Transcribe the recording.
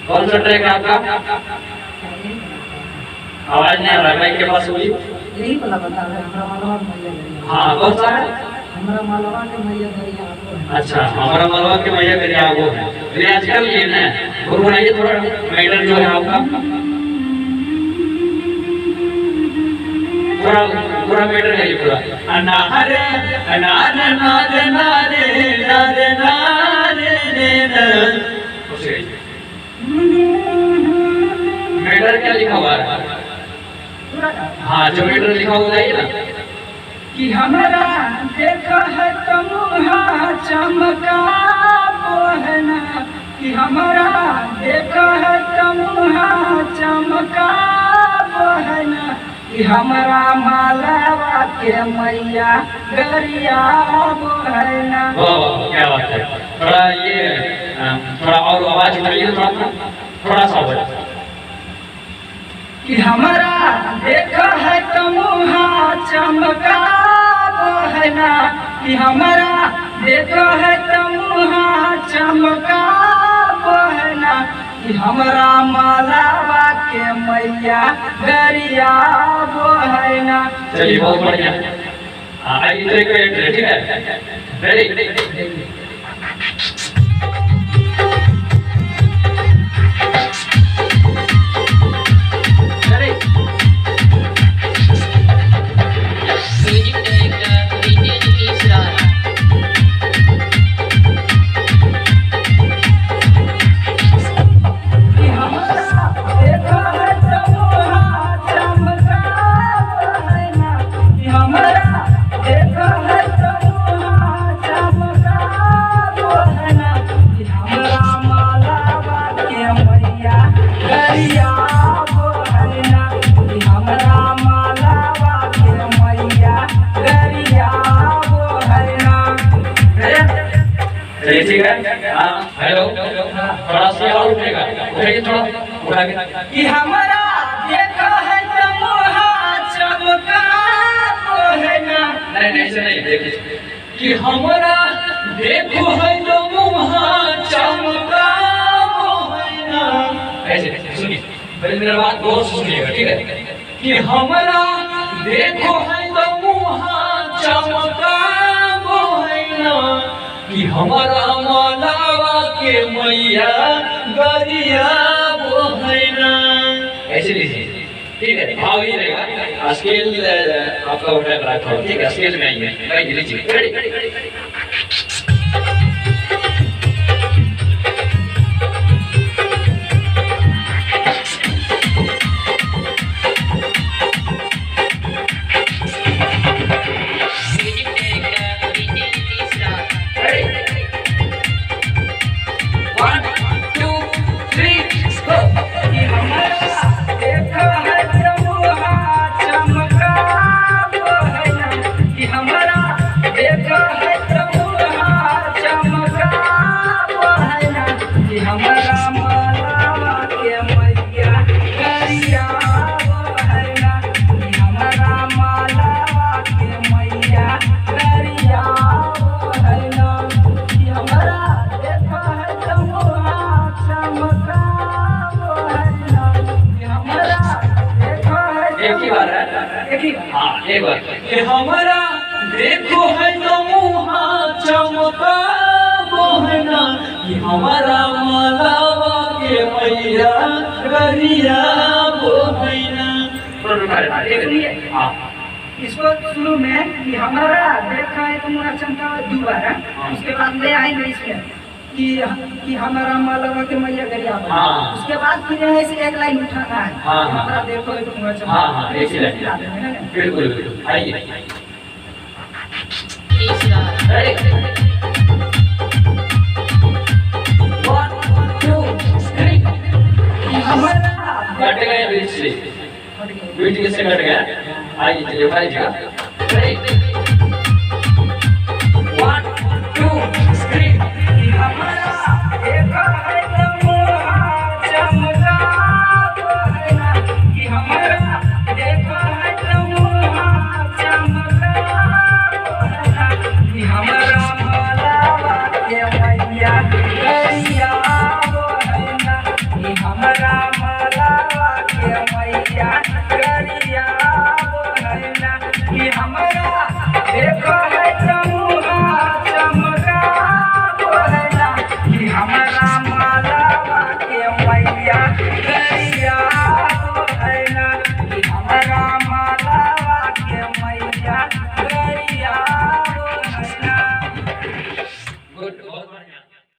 कौन सा ट्रैक है आपका? आवाज नहीं आ रहा माइक के पास बोलिए। यही वाला बता रहे हैं, हमारा मालवा के मैया दरिया। हाँ कौन सा है? हमारा मालवा के मैया दरिया वो है। अच्छा हमारा मलवा के मैया दरिया वो है। ये आजकल ये ना और बनाइए थोड़ा मैटर जो है आपका पूरा पूरा मैटर है ये पूरा अनारे अनार नारे नारे नारे नारे मैटर क्या लिखा हुआ है? हाँ जो मैटर लिखा हुआ है ना कि हमारा देखा है तमुहा चमका बोहना, कि हमारा देखा है तमुहा चमका बोहना, कि हमारा मालवा के मैया गरिया बोहना। वाह क्या बात है। थोड़ा ये थोड़ा और आवाज बढ़ाइए थोड़ा सा आवाज। कि हमारा देखा है तमुहा चमका बोहना, कि हमारा देखा है तमुहा चमका बोहना, कि हमारा मालवा के मैया गरिया बोहना। चलिए बहुत बढ़िया। आइए तो एक ठीक है रेडी। ठीक है। हेलो थोड़ा सा और उठेगा उठाइए थोड़ा उठा के कि हमारा देखा है तमुहा चमका बोहना। नहीं ऐसे नहीं देखिए कि हमारा देखो है तमुहा चमका बोहना। ऐसे सुनिए पहले मेरा बात गौर से सुनिएगा ठीक है कि हमारा देखो है तमुहा चमका बोहना, कि हमारा मालवा के मैया गरिया बोहना। ऐसे लीजिए ठीक है भाव ही रहेगा। स्केल आपका उठा कर रखा ठीक है स्केल में आइए लीजिए रेडी। हाँ एक बार कि हमारा देखो है तमुहा चमका बोहना, कि हमारा मालवा के मैया गरिया बोहना। इसको शुरू में कि हमारा देखा है तमुहा चमका दोबारा, उसके बाद ले आएंगे इसमें कि हमारा मालवा के मैया गरिया बोहना। उसके बाद फिर ऐसे एक लाइन उठाना है हमारा देखो है तमुहा चमका। हाँ एक ही लाइन बिल्कुल बिल्कुल। आइए कट गया बीच से कट गया। आइए चलिए